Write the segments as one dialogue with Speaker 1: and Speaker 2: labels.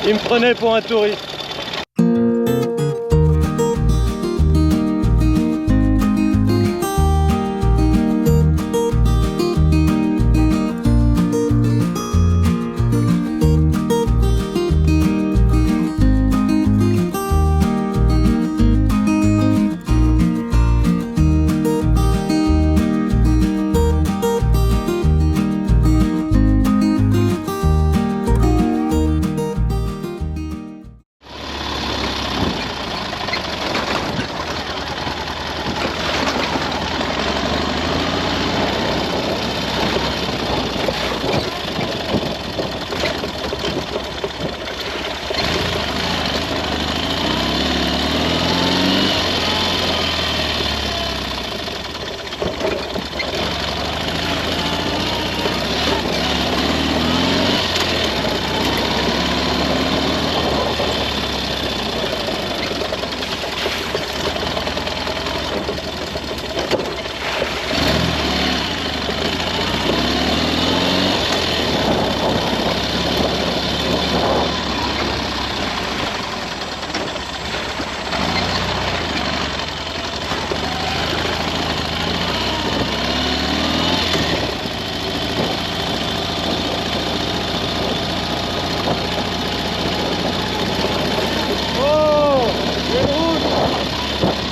Speaker 1: Il me prenait pour un touriste.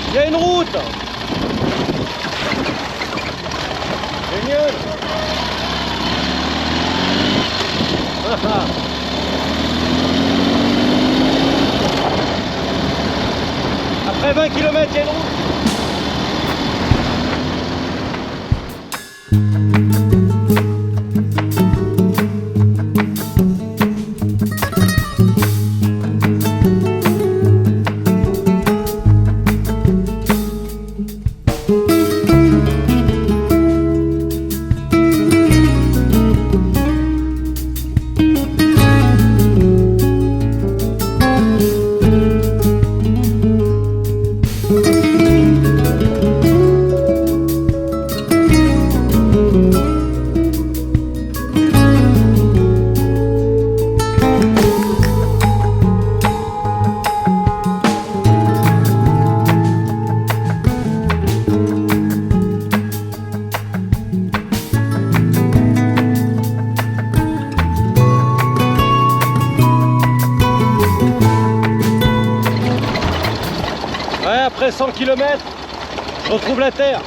Speaker 1: Il y a une route. Génial. Après 20 km, il y a une route. Après 100 km, je retrouve la terre.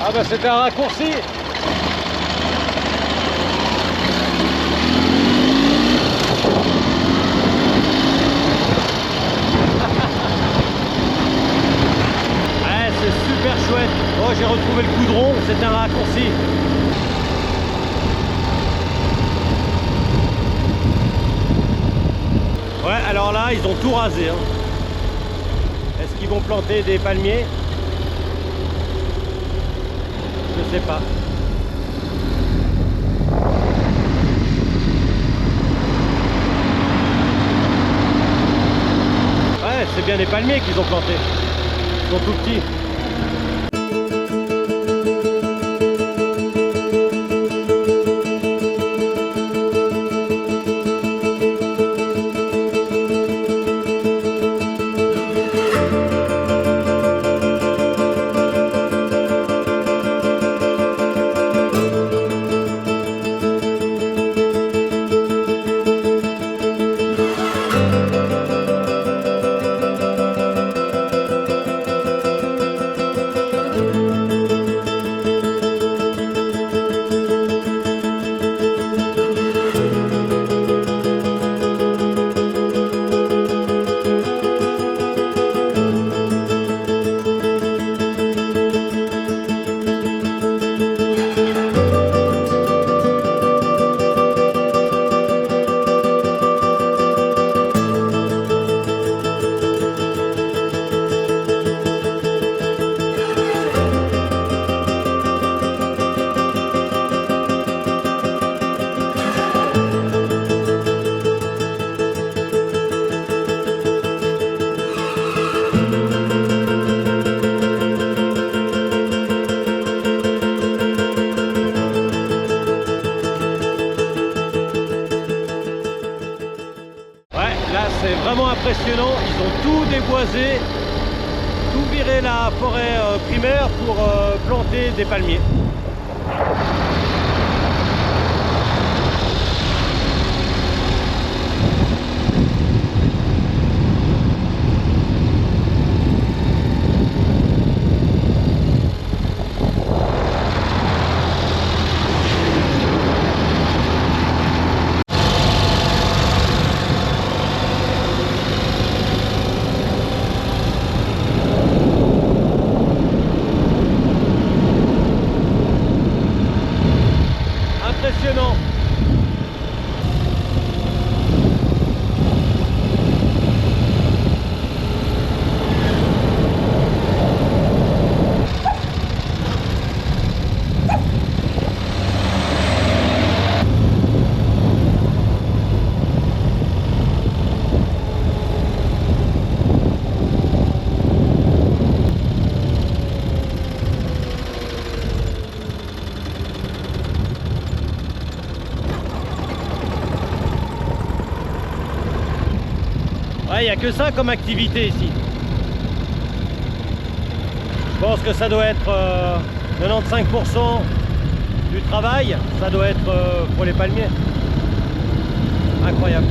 Speaker 1: Ah bah c'était un raccourci. Ouais, c'est super chouette. Oh, j'ai retrouvé le goudron, c'est un raccourci. Ouais, alors là, ils ont tout rasé. Hein. Est-ce qu'ils vont planter des palmiers ? Je sais pas. Ouais, c'est bien des palmiers qu'ils ont plantés. Ils sont tout petits. impressionnant. Ils ont tout déboisé, tout viré la forêt primaire pour planter des palmiers. Impressionnant. Il n'y a que ça comme activité ici. Je pense que ça doit être 95% du travail, ça doit être pour les palmiers. Incroyable.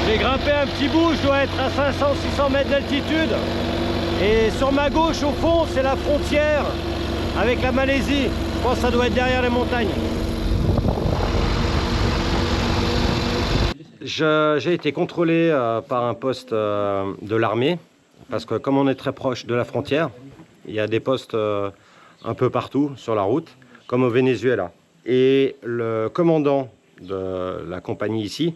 Speaker 1: J'ai grimpé un petit bout, je dois être à 500-600 mètres d'altitude. Et sur ma gauche, au fond, c'est la frontière avec la Malaisie. Je pense que ça doit être derrière les montagnes. J'ai été contrôlé par un poste de l'armée, parce que comme on est très proche de la frontière, il y a des postes un peu partout sur la route, comme au Venezuela. Et le commandant de la compagnie ici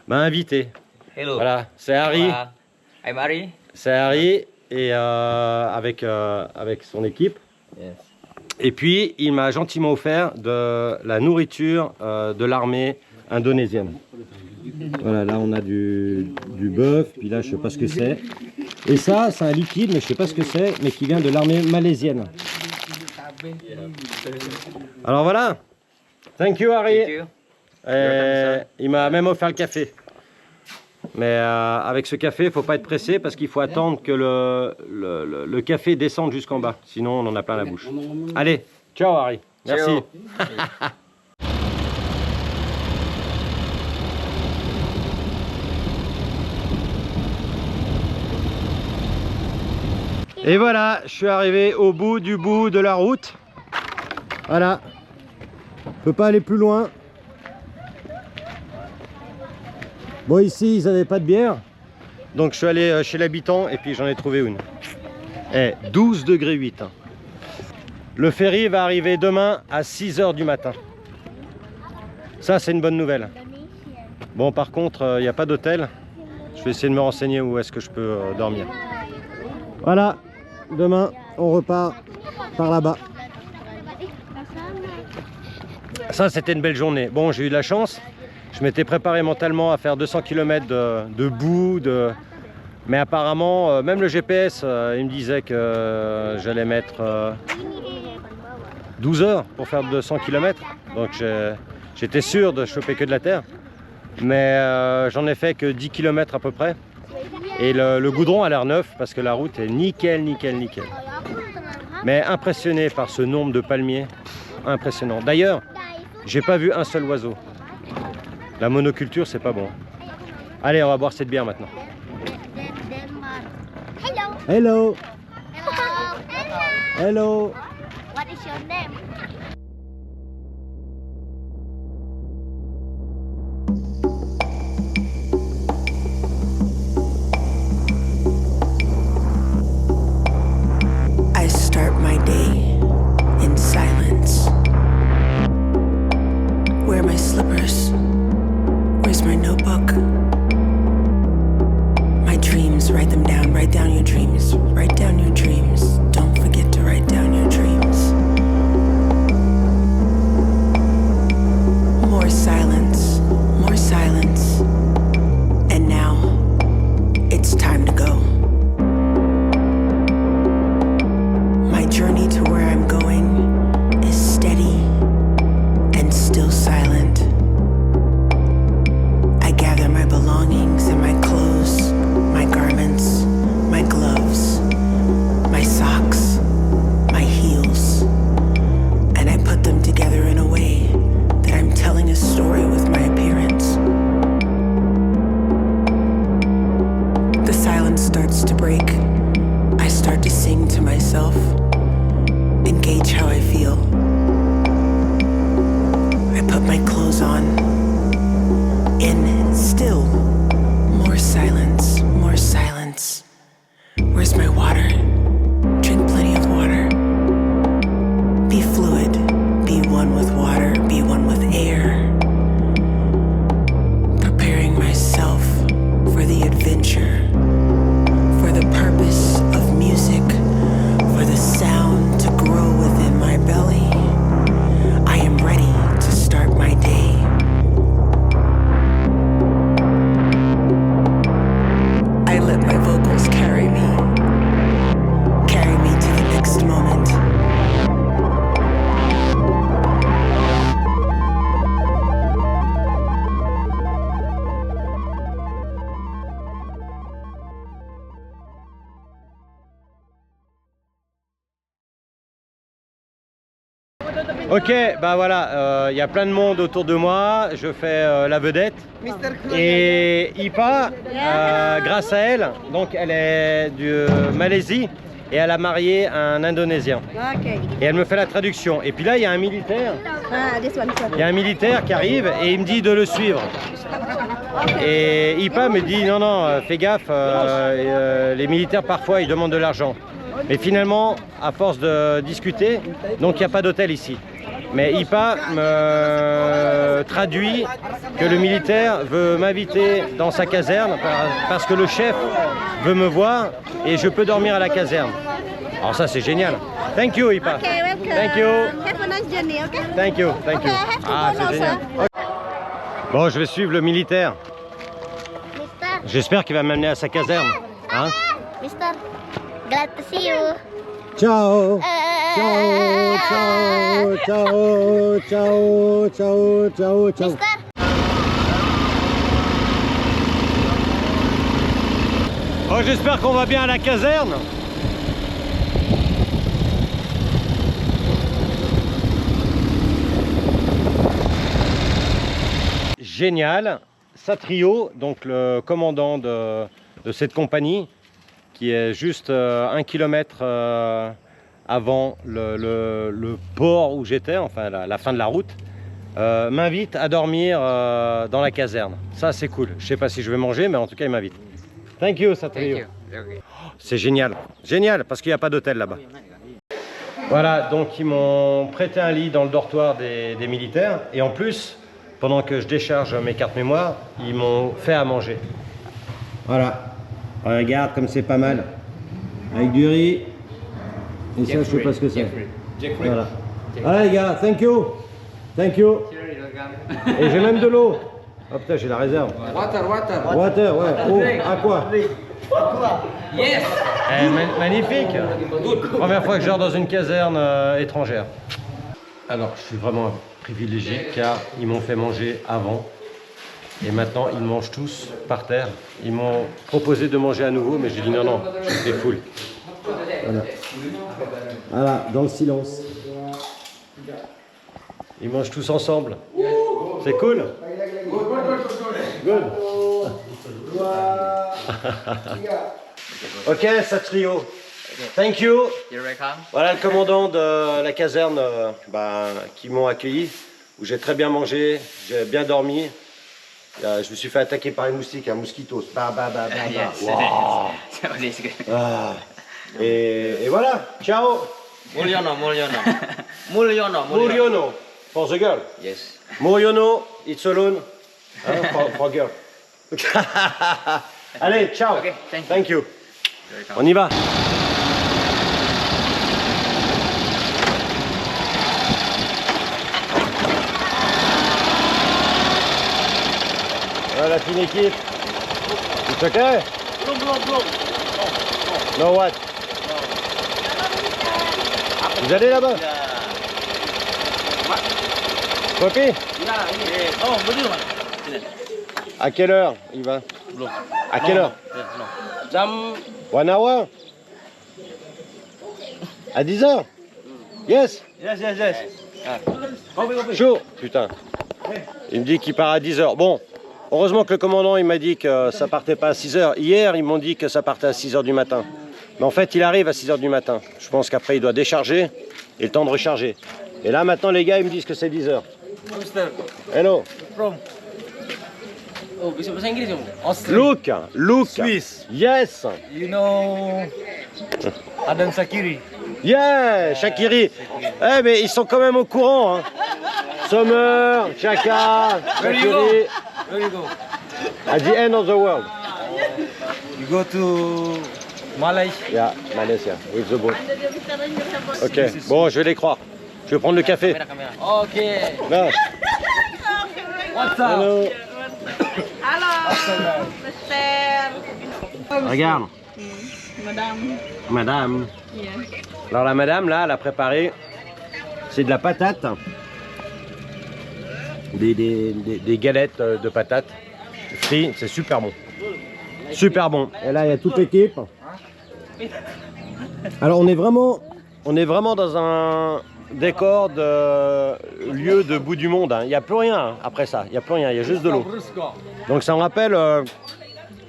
Speaker 1: m'a invité.
Speaker 2: Hello.
Speaker 1: Voilà, c'est Harry.
Speaker 2: I'm Harry.
Speaker 1: C'est Harry. Et avec son équipe.
Speaker 2: Yes.
Speaker 1: Et puis il m'a gentiment offert de la nourriture de l'armée indonésienne. Voilà, là on a du bœuf, puis là je sais pas ce que c'est. Et ça, c'est un liquide, mais je sais pas ce que c'est, mais qui vient de l'armée malaisienne. Alors voilà. Thank you Harry.
Speaker 2: Thank you.
Speaker 1: Et il m'a même offert le café. Mais avec ce café, il ne faut pas être pressé parce qu'il faut attendre que le café descende jusqu'en bas. Sinon, on en a plein la bouche. Allez, ciao Harry. Merci.
Speaker 2: Ciao.
Speaker 1: Et voilà, je suis arrivé au bout de la route. Voilà. Je ne peux pas aller plus loin. Bon, ici, ils n'avaient pas de bière. Donc, je suis allé chez l'habitant et puis j'en ai trouvé une. Eh, 12 degrés 8. Hein. Le ferry va arriver demain à 6 h du matin. Ça, c'est une bonne nouvelle. Bon, par contre, il n'y a pas d'hôtel. Je vais essayer de me renseigner où est-ce que je peux dormir. Voilà, demain, on repart par là-bas. Ça, c'était une belle journée. Bon, j'ai eu de la chance. Je m'étais préparé mentalement à faire 200 km de boue, mais apparemment, même le GPS, il me disait que j'allais mettre 12 heures pour faire 200 km. Donc j'étais sûr de choper que de la terre. Mais j'en ai fait que 10 km à peu près. Et le goudron a l'air neuf parce que la route est nickel, nickel, nickel. Mais impressionné par ce nombre de palmiers, impressionnant. D'ailleurs, j'ai pas vu un seul oiseau. La monoculture, c'est pas bon. Allez, on va boire cette bière maintenant.
Speaker 3: Hello.
Speaker 1: Hello.
Speaker 3: Hello.
Speaker 1: Hello.
Speaker 3: What is your name?
Speaker 4: I start my day in silence. Where are my slippers? Where's my notebook? My dreams, write them down. Write down your dreams. Write down your dreams. Don't forget to write down your dreams.
Speaker 1: Ok, bah voilà, il y a plein de monde autour de moi, je fais la vedette. Et Ipa, grâce à elle, donc elle est de Malaisie et elle a marié un Indonésien.
Speaker 2: Okay.
Speaker 1: Et elle me fait la traduction. Et puis là, il y a un militaire.
Speaker 2: Ah, this one.
Speaker 1: Il y a un militaire qui arrive et il me dit de le suivre. Et Ipa me dit non, non, fais gaffe, les militaires parfois ils demandent de l'argent. Mais finalement, à force de discuter, donc il n'y a pas d'hôtel ici. Mais Ipa me traduit que le militaire veut m'inviter dans sa caserne parce que le chef veut me voir et je peux dormir à la caserne. Alors ça c'est génial. Thank you Ipa.
Speaker 2: Okay, welcome.
Speaker 1: Thank you.
Speaker 2: Have a nice journey, okay?
Speaker 1: Thank you, thank you.
Speaker 2: Okay, I have to
Speaker 1: Ah
Speaker 2: go
Speaker 1: c'est
Speaker 2: now,
Speaker 1: génial.
Speaker 2: sir.
Speaker 1: Ok. Bon, je vais suivre le militaire.
Speaker 3: Mister,
Speaker 1: J'espère qu'il va m'amener à sa caserne. Hein?
Speaker 3: Mister, glad to see you.
Speaker 1: Ciao. Ciao, ciao, ciao, ciao, ciao, ciao, ciao.
Speaker 3: Mister,
Speaker 1: Oh, j'espère qu'on va bien à la caserne. Génial. Satrio, donc le commandant de cette compagnie, qui est juste 1 kilomètre avant le port où j'étais, enfin la fin de la route, m'invite à dormir dans la caserne. Ça c'est cool. Je sais pas si je vais manger, mais en tout cas il m'invite. Thank you Satrio. C'est génial, génial, parce qu'il n'y a pas d'hôtel là-bas. Voilà, donc ils m'ont prêté un lit dans le dortoir des militaires, et en plus, pendant que je décharge mes cartes mémoire, ils m'ont fait à manger. Voilà, regarde comme c'est pas mal. Avec du riz, et ça je sais pas ce que c'est. Voilà. Voilà les gars, thank you. Thank you. Et j'ai même de l'eau. Oh putain, j'ai la réserve. Water, ouais. Oh, à quoi?
Speaker 5: Yes.
Speaker 1: Magnifique. Première fois que je dors dans une caserne étrangère. Alors, je suis vraiment privilégié car ils m'ont fait manger avant. Et maintenant, ils mangent tous par terre. Ils m'ont proposé de manger à nouveau, mais j'ai dit non, non, c'est full. Voilà. Voilà, dans le silence. Ils mangent tous ensemble. C'est cool. Good. Ok, Satrio. Thank you.
Speaker 5: You're welcome.
Speaker 1: Voilà le commandant de la caserne qui m'ont accueilli, où j'ai très bien mangé, j'ai bien dormi. Je me suis fait attaquer par les moustiques, un mosquito.
Speaker 5: Yes.
Speaker 1: Wow.
Speaker 5: So this good.
Speaker 1: Ah. Et voilà, ciao.
Speaker 5: Mulyono.
Speaker 1: Muriono, for the girl.
Speaker 5: Yes.
Speaker 1: Muriono, it's alone. Hein, for girl. Allez, ciao.
Speaker 5: Okay, thank you.
Speaker 1: Thank you. On y va. Voilà la fine équipe. It's okay? No what? Vous allez là-bas? Poppy? À quelle heure il va? À quelle heure? 1 hour? À 10 heures? Yes? Chaud, putain. Il me dit qu'il part à 10 heures. Bon, heureusement que le commandant il m'a dit que ça partait pas à 6 heures. Hier, ils m'ont dit que ça partait à 6 heures du matin. Mais en fait, il arrive à 6 heures du matin. Je pense qu'après, il doit décharger et le temps de recharger. Et là, maintenant, les gars, ils me disent que c'est 10 heures. Hello.
Speaker 5: Oh, bisa bahasa Inggris kamu?
Speaker 1: Look.
Speaker 6: Swiss.
Speaker 1: Yes.
Speaker 6: You know Adam Shakiri?
Speaker 1: Yeah, Shakiri. Eh, mais ils sont quand même au courant. Hein. Sommer, Chaka, Shakiri.
Speaker 6: Where you go?
Speaker 1: At the end of the world.
Speaker 6: You go to Malaysia.
Speaker 1: Yeah, Malaysia, with the boat. Ok, bon, je vais les croire. Je vais prendre le café.
Speaker 5: Okay.
Speaker 1: Là.
Speaker 6: What's up?
Speaker 1: Hello.
Speaker 2: Halo, Mister.
Speaker 1: Regarde.
Speaker 2: Madame.
Speaker 1: Madame.
Speaker 2: Yeah.
Speaker 1: Alors la madame, là, elle a préparé, c'est de la patate. Des galettes de patates frites, c'est super bon. Super bon. Et là, il y a toute l'équipe. Alors on est vraiment dans décor de lieu de bout du monde. Hein. Il n'y a plus rien hein, après ça. Il n'y a plus rien. Il y a juste de l'eau. Donc ça me rappelle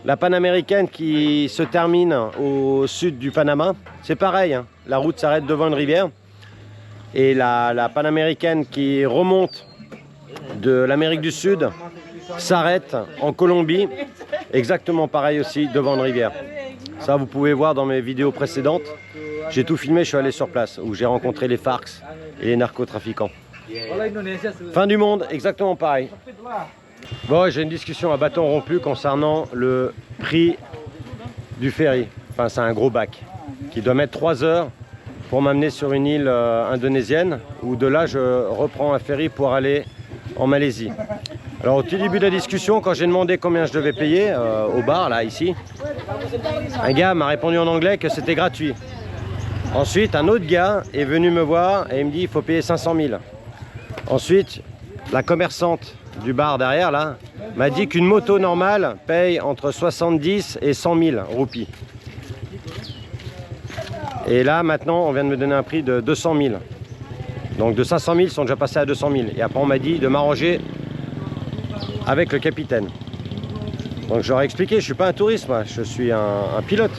Speaker 1: la panaméricaine qui se termine au sud du Panama. C'est pareil. Hein. La route s'arrête devant une rivière. Et la panaméricaine qui remonte de l'Amérique du Sud s'arrête en Colombie. Exactement pareil aussi devant une rivière. Ça, vous pouvez voir dans mes vidéos précédentes. J'ai tout filmé, je suis allé sur place où j'ai rencontré les FARC et les narcotrafiquants. Fin du monde, exactement pareil. Bon, j'ai une discussion à bâton rompu concernant le prix du ferry. Enfin, c'est un gros bac qui doit mettre 3 heures pour m'amener sur une île indonésienne où de là, je reprends un ferry pour aller en Malaisie. Alors, au tout début de la discussion, quand j'ai demandé combien je devais payer au bar, là, ici, un gars m'a répondu en anglais que c'était gratuit. Ensuite, un autre gars est venu me voir et il me dit il faut payer 500 000. Ensuite, la commerçante du bar derrière là m'a dit qu'une moto normale paye entre 70 et 100 000 roupies. Et là, maintenant, on vient de me donner un prix de 200 000. Donc de 500 000, ils sont déjà passés à 200 000. Et après, on m'a dit de m'arranger avec le capitaine. Donc je leur ai expliqué, je ne suis pas un touriste, moi, je suis un pilote.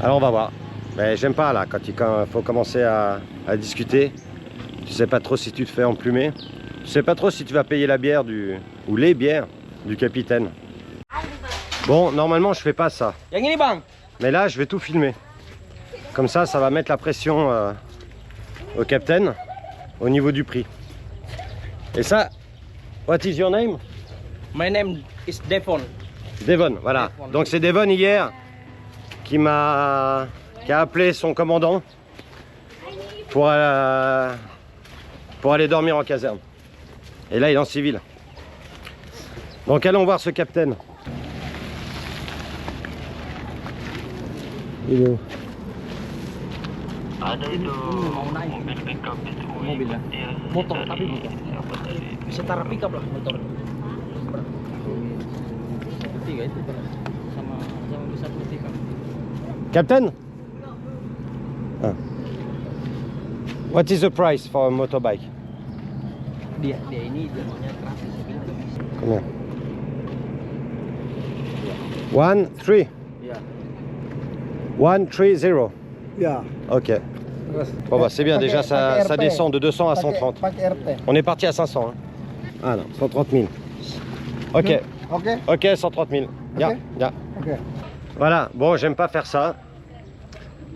Speaker 1: Alors on va voir. Mais j'aime pas là, quand il faut commencer à discuter. Tu sais pas trop si tu te fais emplumer. Tu sais pas trop si tu vas payer la bière ou les bières du capitaine. Bon, normalement je fais pas ça. Mais là je vais tout filmer. Comme ça va mettre la pression au capitaine au niveau du prix. Et ça, what is your name?
Speaker 5: My name is Devon.
Speaker 1: Devon, voilà.
Speaker 5: Devon.
Speaker 1: Donc c'est Devon hier qui a appelé son commandant pour aller dormir en caserne. Et là il est en civil. Donc allons voir ce capitaine. Il est où?
Speaker 7: Ada itu mobil pickup itu.
Speaker 5: Mobil ya? Motor tapi bukan. Setara pickup lah motor. Tiga itu sama bisa pickup.
Speaker 1: Captain? Ah. What is the price for a motorbike?
Speaker 5: Dia ini namanya traffic.
Speaker 1: Combien? 1-3.
Speaker 5: Ya.
Speaker 1: 1-3-0.
Speaker 8: Ya.
Speaker 1: Ok. Bon bah c'est bien, déjà ça descend de 200 à 130. On est parti à 500. Hein. Ah non, 130 000. Ok. Ok, 130 000. Ya, ya. Voilà, bon j'aime pas faire ça.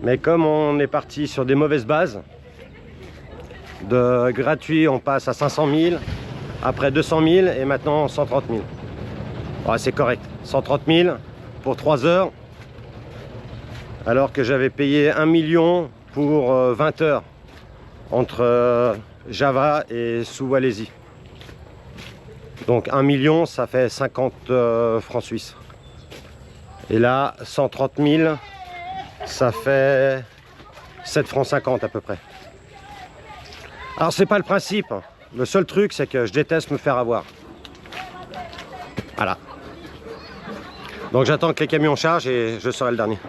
Speaker 1: Mais comme on est parti sur des mauvaises bases, de gratuit on passe à 500 000, après 200 000 et maintenant 130 000. Ouais, c'est correct, 130 000 pour 3 heures, alors que j'avais payé 1 million pour 20 heures entre Java et Sulawesi. Donc 1 million ça fait 50 francs suisses. Et là 130 000 ça fait 7 francs 50 à peu près. Alors c'est pas le principe, le seul truc c'est que je déteste me faire avoir. Voilà. Donc j'attends que les camions chargent et je serai le dernier.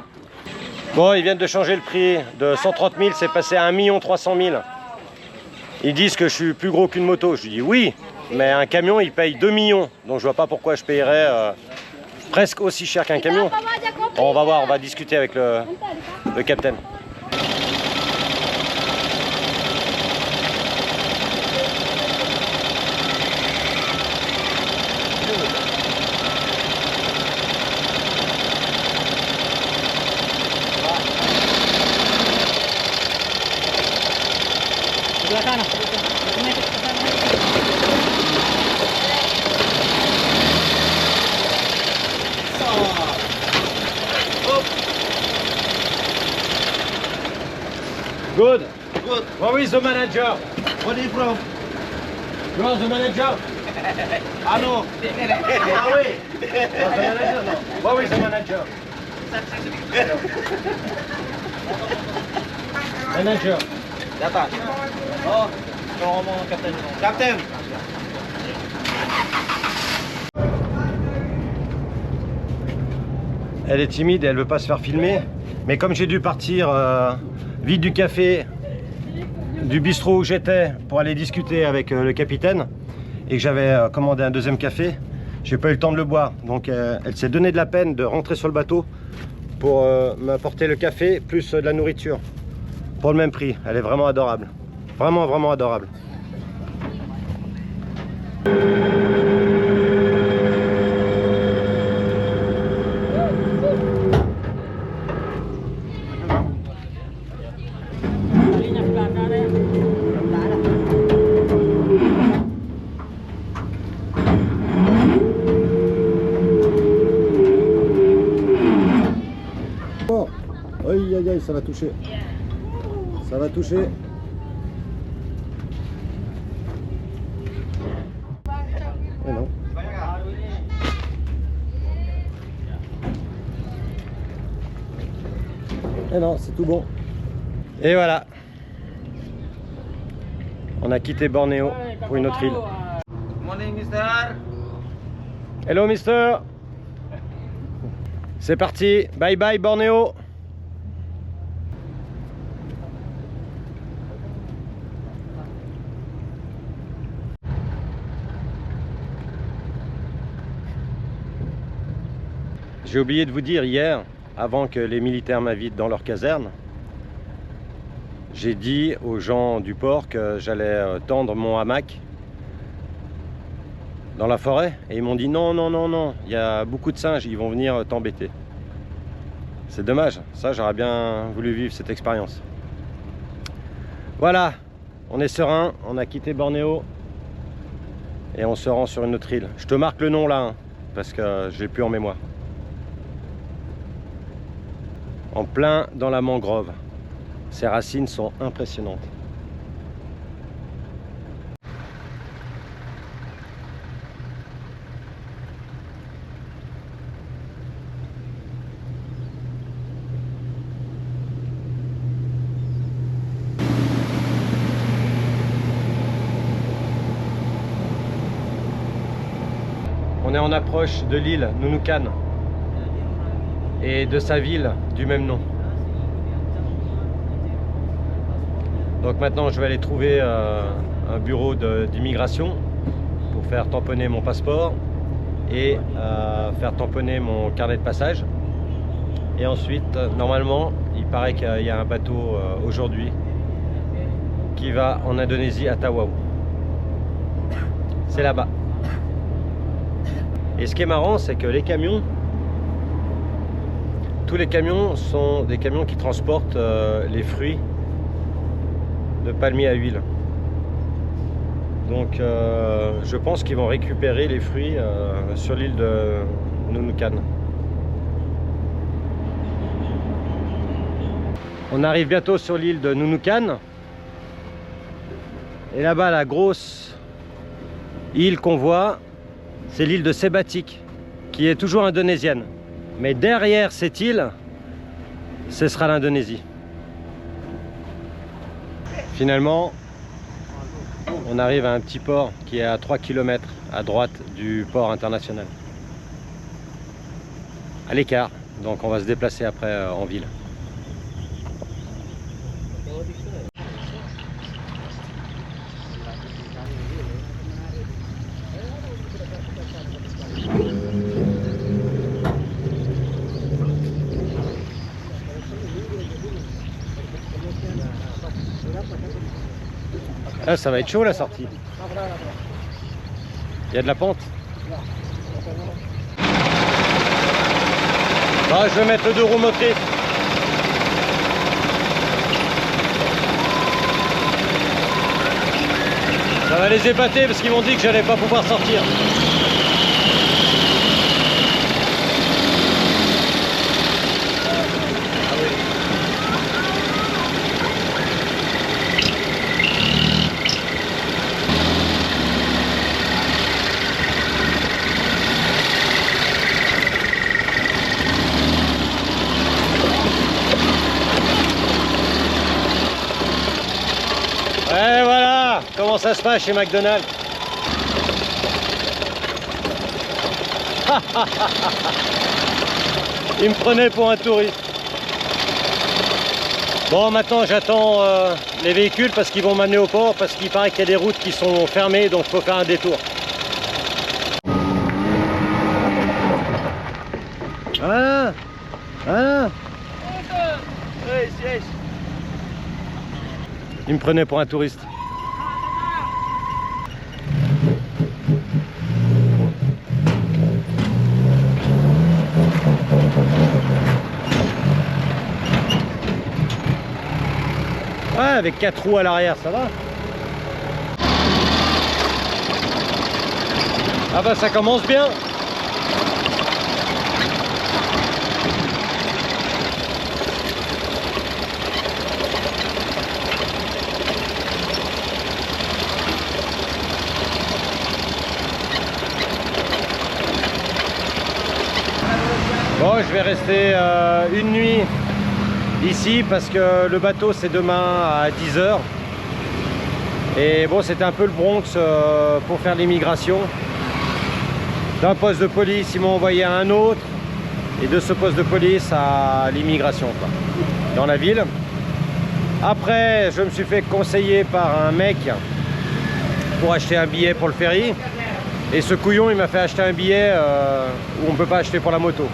Speaker 1: Bon, ils viennent de changer le prix de 130 000, c'est passé à 1 300 000. Ils disent que je suis plus gros qu'une moto. Je dis oui, mais un camion il paye 2 millions. Donc je vois pas pourquoi je payerais presque aussi cher qu'un camion. Bon, on va voir, on va discuter avec le capitaine.
Speaker 5: Sebelah sana.
Speaker 1: Good. Good. Where is the manager?
Speaker 6: Where are you from?
Speaker 1: You are the manager?
Speaker 6: Ano?
Speaker 1: You are the manager? No. Where is the manager? Manager.
Speaker 6: Datang. Oh, kalau ngomong kapten. Kapten.
Speaker 1: Elle est timide et elle veut pas se faire filmer. Mais comme j'ai dû partir vite du café du bistrot où j'étais pour aller discuter avec le capitaine et que j'avais commandé un deuxième café. J'ai pas eu le temps de le boire, donc elle s'est donné de la peine de rentrer sur le bateau pour m'apporter le café plus de la nourriture pour le même prix. Elle est vraiment adorable, vraiment vraiment adorable. Aïe aïe aïe, ça va toucher. Ça va toucher. Eh non. Eh non, c'est tout bon. Et voilà. On a quitté Bornéo pour une autre île.
Speaker 6: Morning, mister.
Speaker 1: Hello, mister. C'est parti. Bye bye, Bornéo. J'ai oublié de vous dire hier, avant que les militaires m'invitent dans leur caserne, j'ai dit aux gens du port que j'allais tendre mon hamac dans la forêt. Et ils m'ont dit non, non, non, non, il y a beaucoup de singes, ils vont venir t'embêter. C'est dommage, ça j'aurais bien voulu vivre cette expérience. Voilà, on est serein, on a quitté Bornéo et on se rend sur une autre île. Je te marque le nom là, hein, parce que je l'ai plus en mémoire. En plein dans la mangrove. Ces racines sont impressionnantes. On est en approche de l'île Nunukan et de sa ville du même nom. Donc maintenant je vais aller trouver un bureau d'immigration pour faire tamponner mon passeport et faire tamponner mon carnet de passage. Et ensuite normalement il paraît qu'il y a un bateau aujourd'hui qui va en Indonésie à Tawau. C'est là-bas. Et ce qui est marrant, c'est que les camions, tous les camions sont des camions qui transportent les fruits de palmiers à huile. Donc je pense qu'ils vont récupérer les fruits sur l'île de Nunukan. On arrive bientôt sur l'île de Nunukan. Et là-bas, la grosse île qu'on voit, c'est l'île de Sebatik, qui est toujours indonésienne. Mais derrière cette île, ce sera l'Indonésie. Finalement, on arrive à un petit port qui est à 3 km à droite du port international. À l'écart, donc on va se déplacer après en ville. Ah, ça va être chaud la sortie. Il y a de la pente. Ah, je vais mettre le 2 roues motrices. Ça va les épater parce qu'ils m'ont dit que j'allais pas pouvoir sortir. Et voilà comment ça se passe chez McDonald's. Il me prenait pour un touriste. Bon, maintenant j'attends les véhicules parce qu'ils vont m'amener au port, parce qu'il paraît qu'il y a des routes qui sont fermées, donc il faut faire un détour. Ah, ah. Il me prenait pour un touriste. Ouais, avec 4 roues à l'arrière, ça va. Ah bah ça commence bien. Bon, je vais rester une nuit ici parce que le bateau c'est demain à 10 h. Et bon, c'était un peu le Bronx pour faire l'immigration. D'un poste de police, ils m'ont envoyé à un autre. Et de ce poste de police à l'immigration, dans la ville. Après, je me suis fait conseiller par un mec pour acheter un billet pour le ferry. Et ce couillon, il m'a fait acheter un billet où on ne peut pas acheter pour la moto.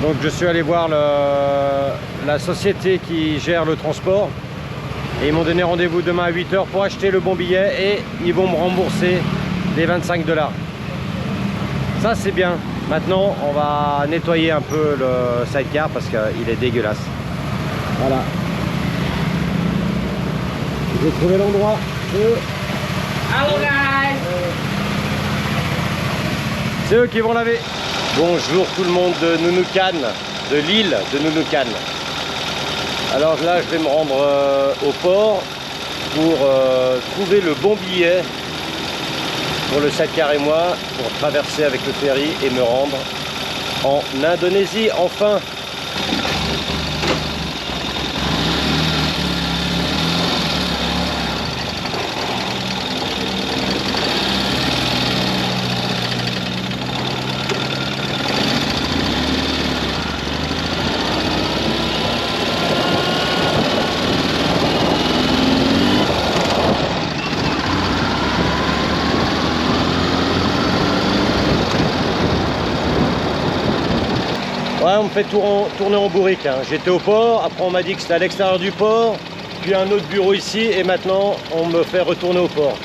Speaker 1: Donc je suis allé voir la société qui gère le transport et ils m'ont donné rendez-vous demain à 8 h pour acheter le bon billet et ils vont me rembourser les 25 $. Ça c'est bien. Maintenant on va nettoyer un peu le sidecar parce qu'il est dégueulasse. Voilà. J'ai trouvé l'endroit.
Speaker 6: Hello guys.
Speaker 1: C'est eux qui vont laver. Bonjour tout le monde de Nunukan, de l'île de Nunukan. Alors là, je vais me rendre au port pour trouver le bon billet pour le sidecar et moi, pour traverser avec le ferry et me rendre en Indonésie, enfin. Ouais, on me fait tourner en bourrique. Hein. J'étais au port, après on m'a dit que c'était à l'extérieur du port, puis un autre bureau ici, et maintenant on me fait retourner au port.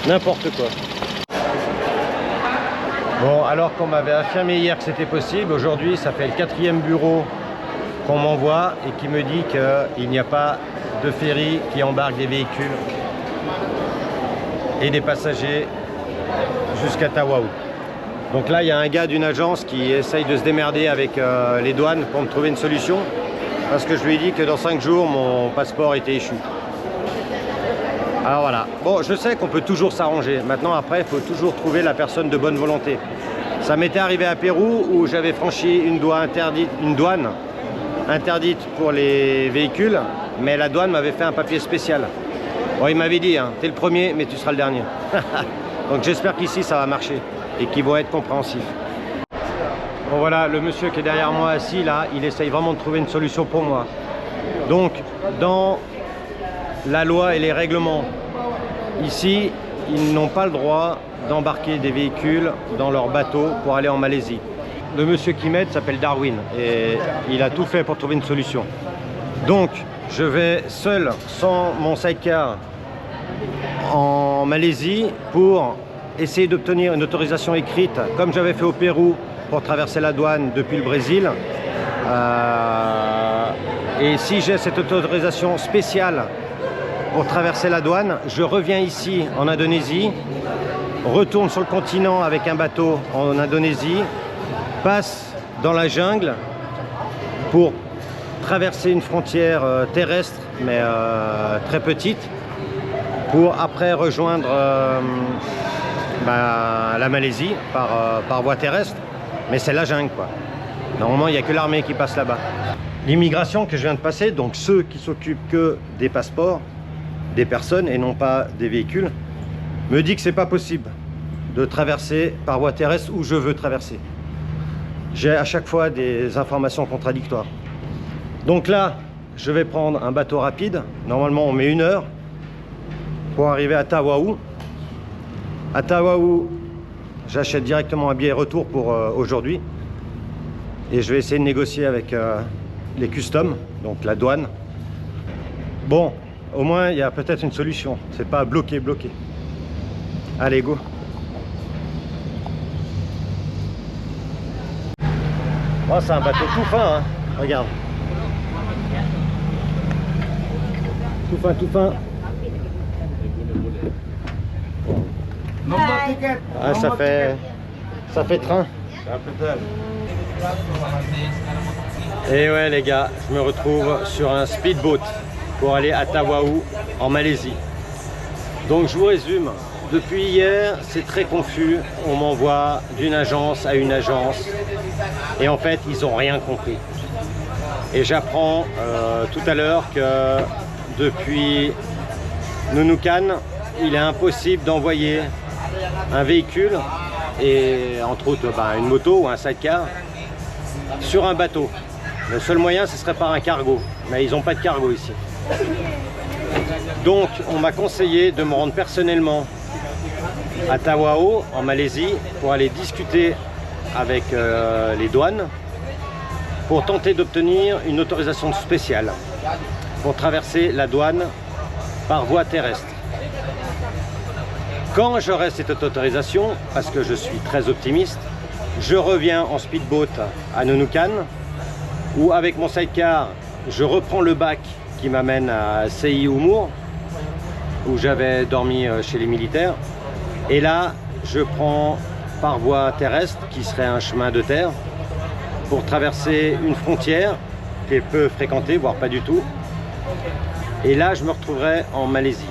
Speaker 1: N'importe quoi. Bon, alors qu'on m'avait affirmé hier que c'était possible, aujourd'hui ça fait le 4e bureau qu'on m'envoie et qui me dit qu'il n'y a pas de ferry qui embarque des véhicules et des passagers jusqu'à Tawau. Donc là, il y a un gars d'une agence qui essaye de se démerder avec les douanes pour me trouver une solution. Parce que je lui ai dit que dans 5 jours, mon passeport était échu. Alors voilà. Bon, je sais qu'on peut toujours s'arranger. Maintenant, après, il faut toujours trouver la personne de bonne volonté. Ça m'était arrivé à Pérou où j'avais franchi une douane interdite pour les véhicules. Mais la douane m'avait fait un papier spécial. Bon, il m'avait dit, hein, t'es le premier, mais tu seras le dernier. Donc j'espère qu'ici, ça va marcher. Et qui vont être compréhensifs. Bon voilà, le monsieur qui est derrière moi assis là, il essaye vraiment de trouver une solution pour moi. Donc, dans la loi et les règlements, ici, ils n'ont pas le droit d'embarquer des véhicules dans leur bateau pour aller en Malaisie. Le monsieur qui m'aide s'appelle Darwin et il a tout fait pour trouver une solution. Donc, je vais seul, sans mon sidecar, en Malaisie pour essayer d'obtenir une autorisation écrite, comme j'avais fait au Pérou pour traverser la douane depuis le Brésil. Et si j'ai cette autorisation spéciale pour traverser la douane, je reviens ici en Indonésie, retourne sur le continent avec un bateau en Indonésie, passe dans la jungle pour traverser une frontière terrestre, mais très petite, pour après rejoindre la Malaisie par voie terrestre, mais c'est la jungle quoi. Normalement il n'y a que l'armée qui passe là-bas. L'immigration que je viens de passer, donc ceux qui s'occupent que des passeports des personnes et non pas des véhicules, me dit que c'est pas possible de traverser par voie terrestre où je veux traverser. J'ai à chaque fois des informations contradictoires. Donc là, je vais prendre un bateau rapide. Normalement, on met 1 heure pour arriver à Tawaou. À Tawaou, j'achète directement un billet retour pour aujourd'hui. Et je vais essayer de négocier avec les customs, donc la douane. Bon, au moins, il y a peut-être une solution. C'est pas bloqué. Allez, go. Oh, c'est un bateau tout fin, hein. Regarde. Tout fin. Ah, ça fait train. Et ouais les gars, je me retrouve sur un speedboat pour aller à Tawaou en Malaisie. Donc je vous résume, depuis hier c'est très confus, on m'envoie d'une agence à une agence et en fait ils n'ont rien compris. Et j'apprends tout à l'heure que depuis Nunukan, il est impossible d'envoyer un véhicule et entre autres une moto ou un sidecar sur un bateau. Le seul moyen ce serait par un cargo, mais ils n'ont pas de cargo ici. Donc on m'a conseillé de me rendre personnellement à Tawaou en Malaisie pour aller discuter avec les douanes pour tenter d'obtenir une autorisation spéciale pour traverser la douane par voie terrestre. Quand j'aurai cette autorisation, parce que je suis très optimiste, je reviens en speedboat à Nunukan, où avec mon sidecar, je reprends le bac qui m'amène à Sei Umur, où j'avais dormi chez les militaires. Et là, je prends par voie terrestre, qui serait un chemin de terre, pour traverser une frontière qui est peu fréquentée, voire pas du tout. Et là, je me retrouverai en Malaisie.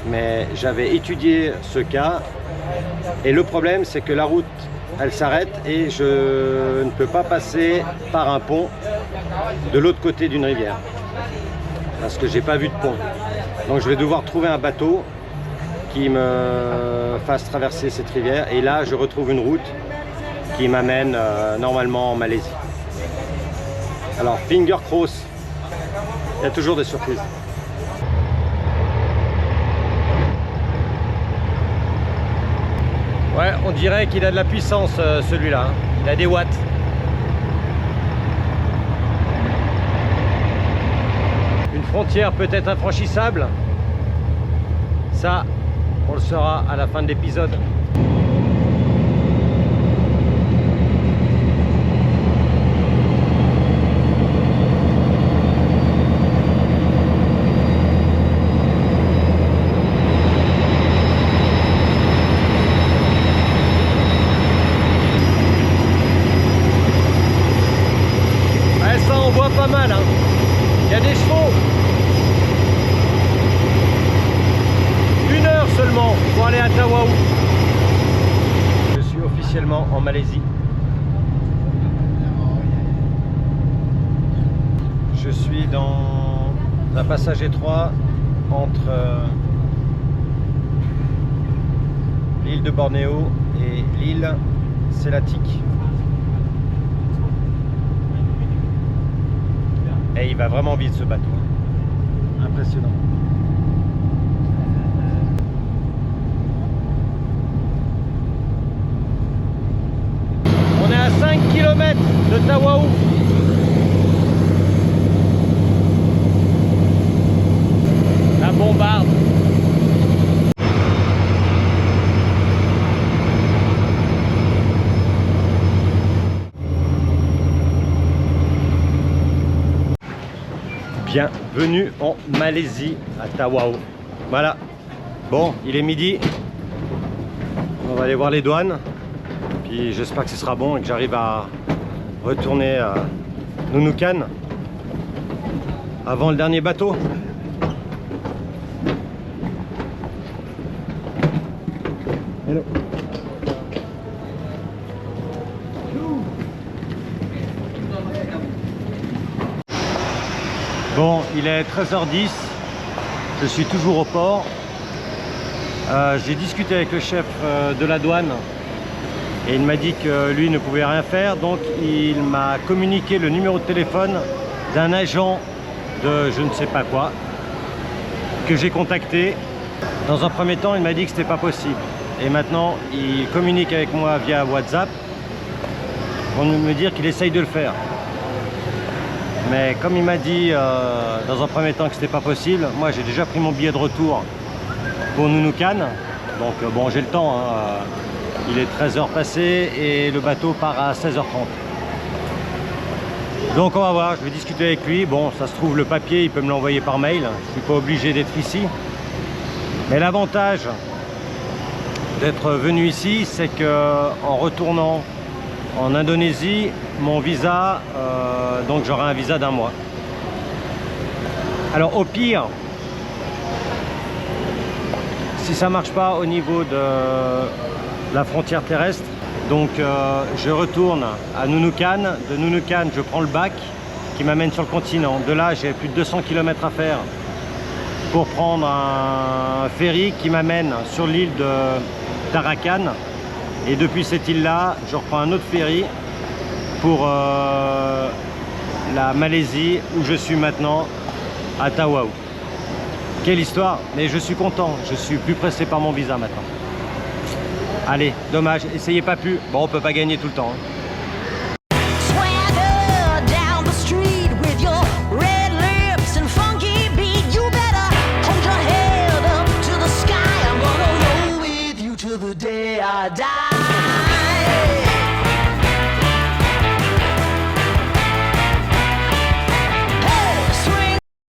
Speaker 1: Mais j'avais étudié ce cas et le problème c'est que la route elle s'arrête et je ne peux pas passer par un pont de l'autre côté d'une rivière parce que j'ai pas vu de pont. Donc je vais devoir trouver un bateau qui me fasse traverser cette rivière et là je retrouve une route qui m'amène normalement en Malaisie. Alors finger cross, il y a toujours des surprises. Ouais, on dirait qu'il a de la puissance celui-là, hein. Il a des watts. Une frontière peut-être infranchissable. Ça, on le saura à la fin de l'épisode. Pas mal, hein. Il y a des chevaux. 1 heure seulement pour aller à Tawaou. Je suis officiellement en Malaisie. Je suis dans un passage étroit entre l'île de Bornéo et l'île Sélatique. Et il va vraiment vite ce bateau. Impressionnant. On est à 5 km de Tawaou. La bombarde. Bienvenue en Malaisie, à Tawaou. Voilà. Bon, il est midi. On va aller voir les douanes. Puis j'espère que ce sera bon et que j'arrive à retourner à Nunukan avant le dernier bateau. Hello. Bon, il est 13h10, je suis toujours au port. J'ai discuté avec le chef de la douane et il m'a dit que lui ne pouvait rien faire, donc il m'a communiqué le numéro de téléphone d'un agent de je ne sais pas quoi, que j'ai contacté. Dans un premier temps, il m'a dit que c'était pas possible. Et maintenant, il communique avec moi via WhatsApp pour me dire qu'il essaye de le faire. Mais comme il m'a dit dans un premier temps que c'était pas possible, moi j'ai déjà pris mon billet de retour pour Nunukan. Donc bon, j'ai le temps, hein. Il est 13h passé et le bateau part à 16h30. Donc on va voir, je vais discuter avec lui. Bon, ça se trouve, le papier, il peut me l'envoyer par mail. Je suis pas obligé d'être ici. Mais l'avantage d'être venu ici, c'est que en retournant en Indonésie, mon visa, donc j'aurai un visa d'1 mois. Alors au pire, si ça marche pas au niveau de la frontière terrestre, donc je retourne à Nunukan. De Nunukan, je prends le bac qui m'amène sur le continent. De là, j'ai plus de 200 km à faire pour prendre un ferry qui m'amène sur l'île de Tarakan. Et depuis cette île-là, je reprends un autre ferry pour la Malaisie, où je suis maintenant à Tawau. Quelle histoire! Mais je suis content, je suis plus pressé par mon visa maintenant. Allez, dommage, essayez pas plus. Bon, on peut pas gagner tout le temps, hein.